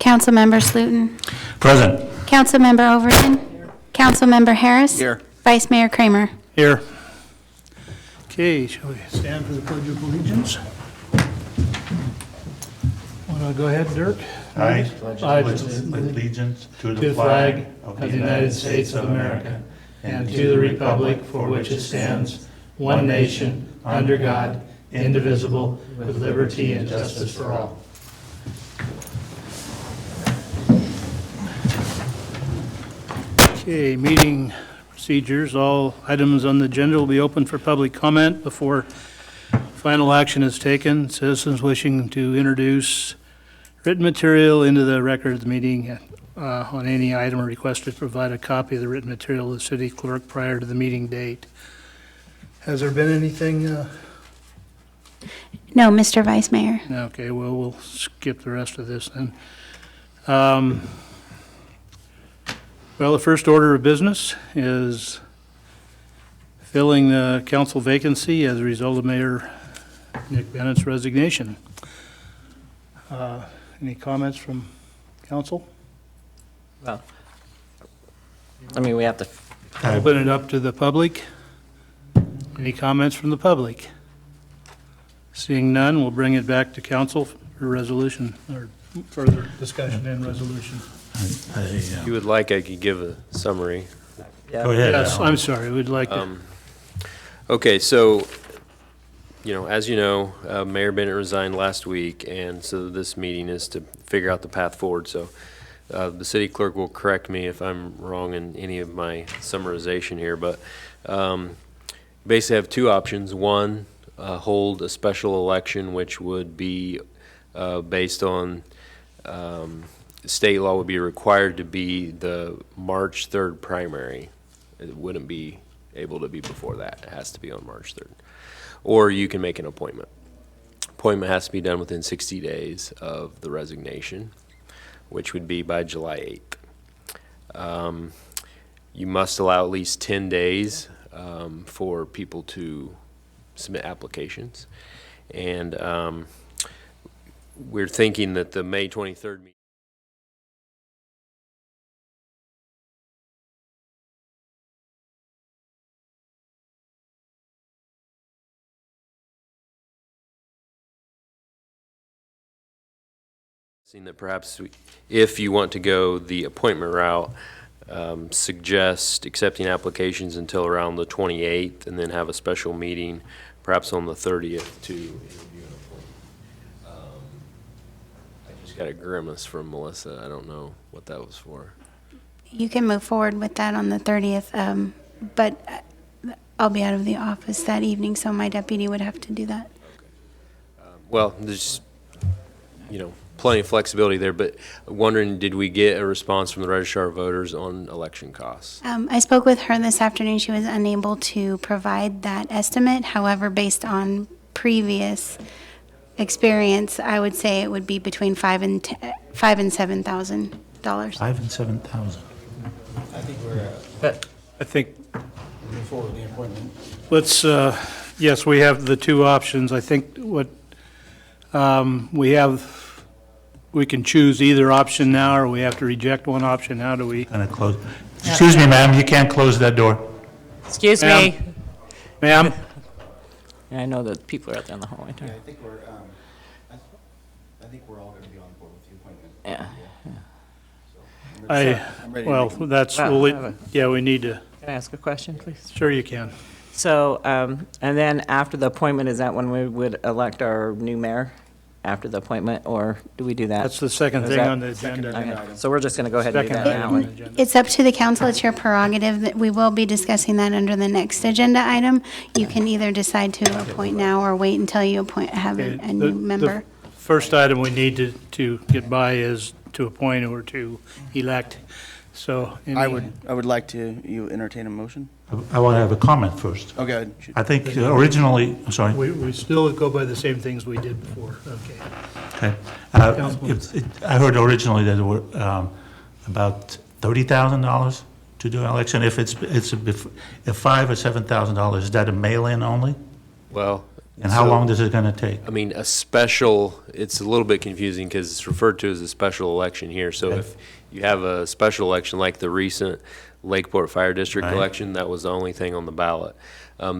Councilmember Slutin. Present. Councilmember Overton. Councilmember Harris. Here. Vice Mayor Kramer. Here. Okay, shall we stand for the Pledge of Allegiance? Want to go ahead, Dirk? I pledge allegiance to to the flag of the United States of America and to the republic for which it stands, one nation, under God, indivisible, with liberty and justice for all. Okay, meeting procedures. All items on the agenda will be open for public comment before final action is taken. Citizens wishing to introduce written material into the record of the meeting on any item are requested to provide a copy of the written material to the city clerk prior to the meeting date. Has there been anything? No, Mr. Vice Mayor. Okay, well, we'll skip the rest of this then. Well, the first order of business is filling the council vacancy as a result of Mayor Nick Bennett's resignation. Any comments from council? Well, I mean, we have to, Open it up to the public. Any comments from the public? Seeing none, we'll bring it back to council for resolution or further discussion and resolution. If you would like, I could give a summary. Go ahead. Yes, Al. I'm sorry, we'd like to. Okay, so, as you know, Mayor Bennett resigned last week, and so this meeting is to figure out the path forward. So the city clerk will correct me if I'm wrong in any of my summarization here, but basically have two options. One, hold a special election, which would be based on state law would be required to be the March 3rd primary. It wouldn't be able to be before that. It has to be on March 3rd. Or you can make an appointment. Appointment has to be done within 60 days of the resignation, which would be by July 8th. You must allow at least 10 days for people to submit applications. And we're thinking that the May 23rd meeting that perhaps if you want to go the appointment route, suggest accepting applications until around the 28th and then have a special meeting perhaps on the 30th to interview an appointment. I just got a grimace from Melissa. I don't know what that was for. You can move forward with that on the 30th, but I'll be out of the office that evening, so my deputy would have to do that. Well, there's, plenty of flexibility there, but wondering, did we get a response from the registrar of voters on election costs? I spoke with her this afternoon. She was unable to provide that estimate. However, based on previous experience, I would say it would be between $5,000 and $7,000. $5,000 and $7,000. I think we're I think, moving forward with the appointment. let's, yes, we have the two options. I think what we can choose either option now, or we have to reject one option. How do we? Gonna close. Excuse me, ma'am, you can't close that door. Excuse Ma'am? me. Ma'am? I know that people are out there in the hallway. Yeah, I think we're, I think we're all going to be on board with the appointment. Yeah. I'm ready to Well, make- that's, Well, we need to, Can I ask a question, please? sure you can. So, and then after the appointment, is that when we would elect our new mayor? After the appointment, or do we do that? That's the second Is thing that- on the agenda. Okay, so we're just going to go ahead and do Second that item on now. the agenda. It's up to the council. It's your prerogative. That we will be discussing that under the next agenda item. You can either decide to appoint now or wait until you have Okay, a new member. The first item we need to get by is to appoint or to elect. So. I would like to, you entertain a motion? I want to have a comment first. Oh, go ahead. Shoot. I think originally, I'm sorry. We still go by the same things we did before. Okay. Okay. Councilman. I heard originally that there were about $30,000 to do an election. If it's $5,000 or $7,000, is that a mail-in only? Well, And how So- long is it going to take? I mean, a special, it's a little bit confusing because it's referred to as a special election here. So Okay. if you have a special election like the recent Lakeport Fire District Right. election, that was the only thing on the ballot.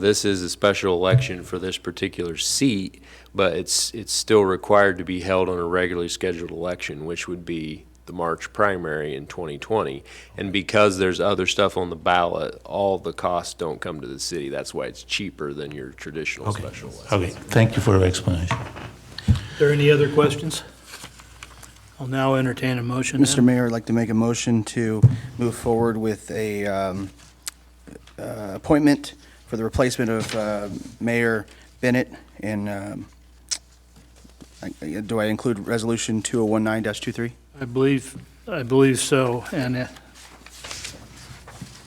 This is a special election for this particular seat, but it's still required to be held on a regularly scheduled election, which would be the March primary in 2020. And because there's other stuff on the ballot, all the costs don't come to the city. That's why it's cheaper than your traditional Okay. special election. Okay, thank you for your explanation. Are there any other questions? I'll now entertain a motion. Mr. then. Mayor, I'd like to make a motion to move forward with a appointment for the replacement of Mayor Bennett. And do I include Resolution 2019-23? I believe so, and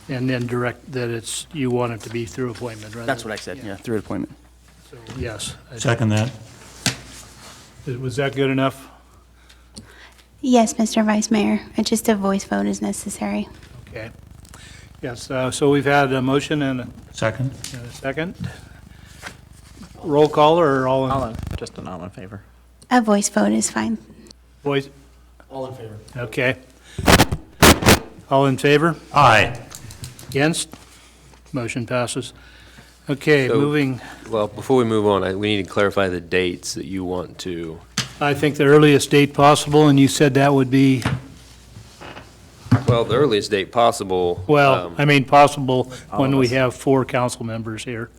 then direct that it's, you want it to be through appointment, right? That's what I said, yeah, through appointment. So, yes. Second that? Was that good enough? Yes, Mr. Vice Mayor, just a voice vote is necessary. Okay. Yes, so we've had a motion and Second? a second. Roll call or all in Just an all in favor. A voice vote is fine. voice? All in favor. Okay. All in favor? Aye. Against? Motion passes. Okay, So- moving, Well, before we move on, we need to clarify the dates that you want to, I think the earliest date possible, and you said that would be, well, the earliest date possible. well, I mean, possible when of we us. have 4 council members here.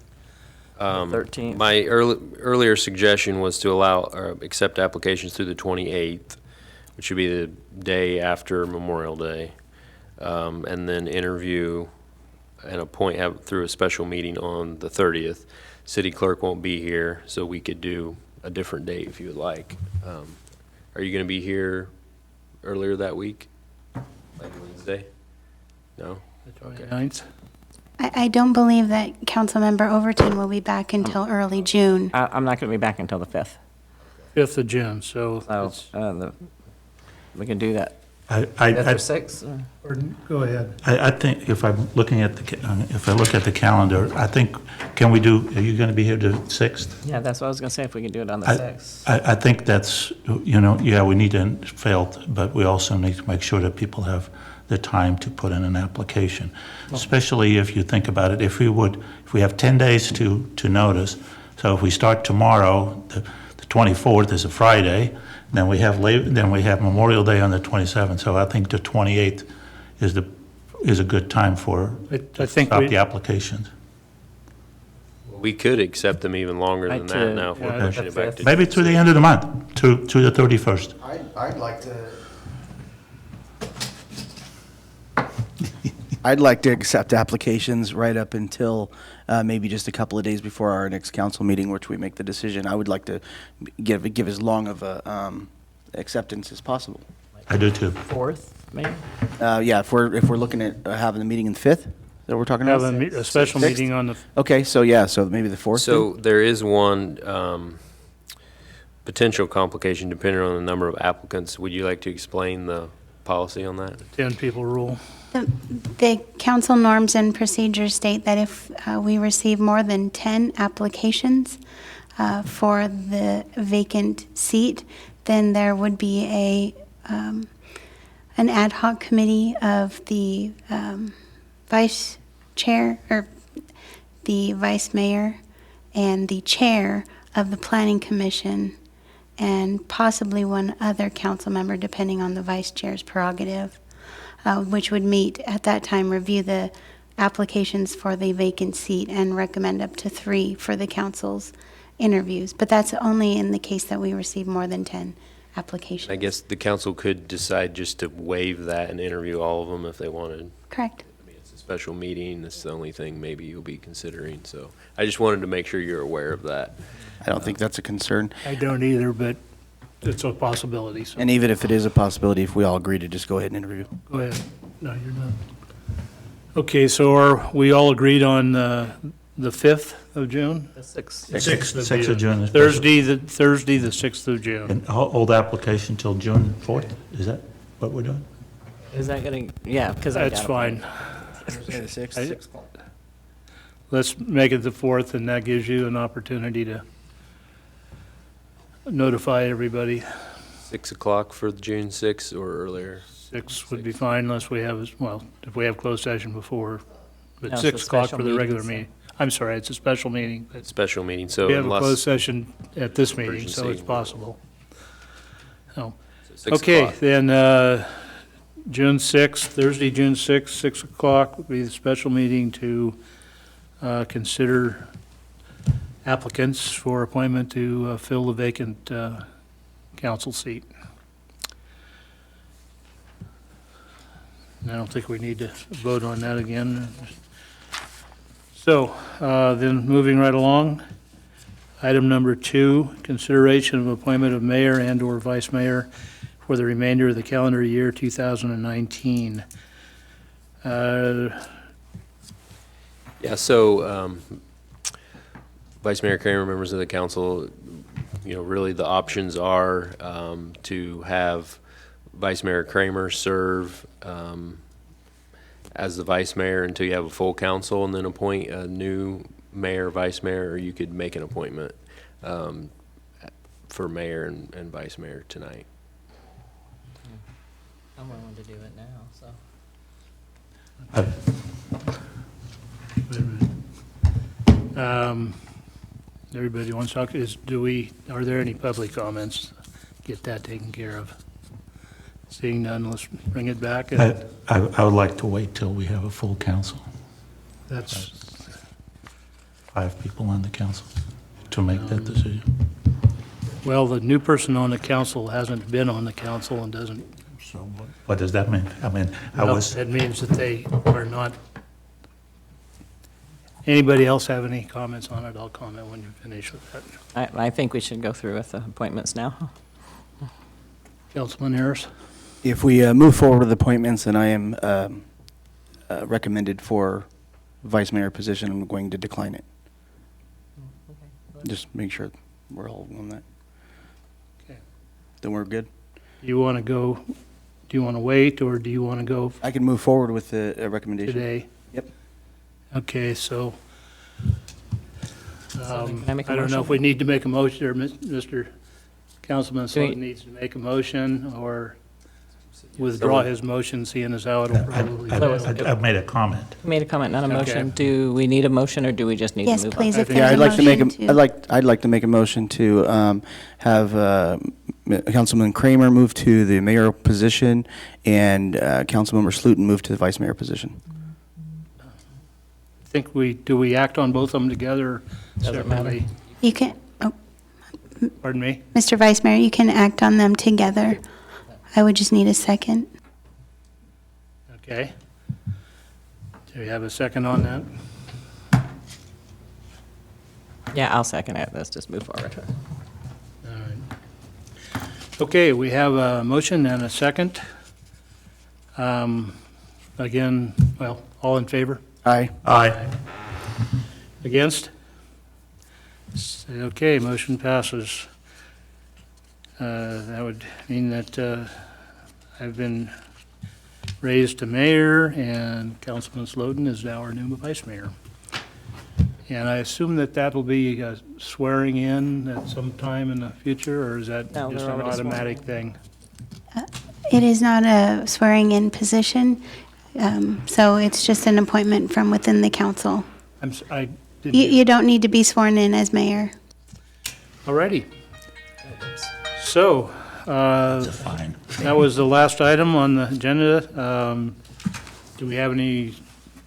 13th. My earlier suggestion was to allow, or accept applications through the 28th, which would be the day after Memorial Day, and then interview and have through a special meeting on the 30th. City clerk won't be here, so we could do a different date if you would like. Are you going to be here earlier that week? Like Wednesday? No? The 29th. I don't believe that Councilmember Overton will be back until early June. I'm not going to be back until the 5th, 5th of June, so, so it's- we can do that. 5th I or 6th? go ahead. think if I'm looking at if I look at the calendar, I think, are you going to be here the 6th? Yeah, that's what I was going to say, if we can do it on the I- 6th. I think that's, yeah, we need to fail, but we also need to make sure that people have the time to put in an application, especially if you think about it, if we have 10 days to notice, so if we start tomorrow, the 24th is a Friday, then we have Memorial Day on the 27th, so I think the 28th is a good time for, I think stop we- the applications. We could accept them even longer than that now if we're Yeah, pushing it back to. Maybe to the end of the month, to the 31st. I'd like to accept applications right up until maybe just a couple of days before our next council meeting, which we make the decision. I would like to give as long of a acceptance as possible. I do too. 4th, maybe? Yeah, if we're looking at having the meeting in the 5th, that we're talking Have about? a special Sixth? meeting on the, Okay, so yeah, so maybe the 4th. So there is one potential complication depending on the number of applicants. Would you like to explain the policy on that? 10-people rule. The council norms and procedures state that if we receive more than 10 applications for the vacant seat, then there would be an ad hoc committee of the vice chair, or the vice mayor, and the chair of the planning commission, and possibly one other council member, depending on the vice chair's prerogative, which would meet at that time, review the applications for the vacant seat, and recommend up to 3 for the council's interviews. But that's only in the case that we receive more than 10 applications. I guess the council could decide just to waive that and interview all of them if they wanted. Correct. I mean, it's a special meeting, it's the only thing maybe you'll be considering, so I just wanted to make sure you're aware of that. I don't think that's a concern. I don't either, but it's a possibility, so And even if it is a possibility, if we all agree to just go ahead and interview. go ahead. No, you're not. Okay, so are we all agreed on the 5th of June? The 6th. 6th of June. is Thursday, the 6th of June. And hold application till June 4th? Is that what we're doing? Is that going to, yeah, because I got That's it. fine. Thursday the 6th, I- 6 o'clock. Let's make it the 4th, and that gives you an opportunity to, notify everybody. 6 o'clock for June 6th or earlier? 6 would be fine unless we have, well, if we have closed session before, but No, it's 6 a o'clock special for the regular meeting, so- meeting. I'm sorry, it's a special meeting, but Special meeting, so we have a closed unless, session at this meeting, so Emergency. it's possible. Oh, 6 okay, o'clock. then, June 6th, Thursday, June 6th, 6 o'clock would be the special meeting to consider applicants for appointment to fill the vacant council seat. I don't think we need to vote on that again. So, then moving right along, item number 2, consideration of appointment of mayor and/or vice mayor for the remainder of the calendar year 2019. Yeah, so, Vice Mayor Kramer, members of the council, really the options are to have Vice Mayor Kramer serve as the vice mayor until you have a full council and then appoint a new mayor, vice mayor, or you could make an appointment for mayor and vice mayor tonight. I'm willing to do it now, so. Wait a minute. Everybody wants to talk, are there any public comments? Get that taken care of. Seeing none, let's bring it back. And I would like to wait till we have a full council, that's, 5 people on the council, to make that decision. well, the new person on the council hasn't been on the council and doesn't, So what does that mean? I mean, well, it means that they are not. Anybody else have any comments on it? I'll comment when you finish with that. I think we should go through with the appointments now. Councilman Harris? If we move forward with appointments and I am recommended for vice mayor position, I'm going to decline it. Just make sure we're all on that. Okay. Then we're good. Do you want to wait, or do you want to go I can move forward with the recommendation. today? Yep. Okay, so, Can I make a I don't know motion? if we need to make a motion, or Mr. Councilman Do we- Slotin needs to make a motion, or withdraw his motion, seeing as how it'll probably fail. I've made a comment. Made a comment, not a Okay. motion. Do we need a motion, or do we just need to Yes, move on? please, if think- Yeah, there's I'd a like to make motion a, I'd like to make a motion to have Councilman Kramer move to the mayor position and Councilmember Slutin move to the vice mayor position. Do we act on both of them together Doesn't matter. separately? You can, Pardon me? Mr. Vice Mayor, you can act on them together. I would just need a second. Okay. Do we have a second on that? Yeah, I'll second it. Let's just move forward. All right. Okay, we have a motion and a second. Again, well, all in favor? Aye. Aye. Against? Okay, motion passes. That would mean that I've been raised to mayor, and Councilman Slotin is now our new vice mayor. And I assume that that'll be swearing in at some time in the future, or is that No, just they're an already sworn automatic in. thing? It is not a swearing-in position, so it's just an appointment from within the council. I didn't. You don't need to be sworn in as mayor. Alrighty. So, Fine. that was the last item on the agenda. Do we have any,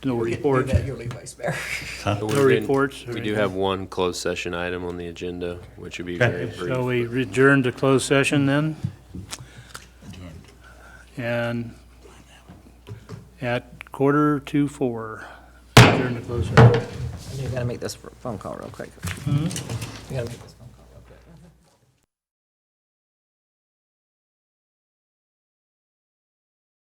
no reports? You'll be vice mayor. So No we didn't- reports or We do anything? have one closed session item on the agenda, which would be Okay. very brief. So we adjourn to closed session then? And at 3:45, adjourn to closed session. You gotta make this phone call real quick. You gotta make this phone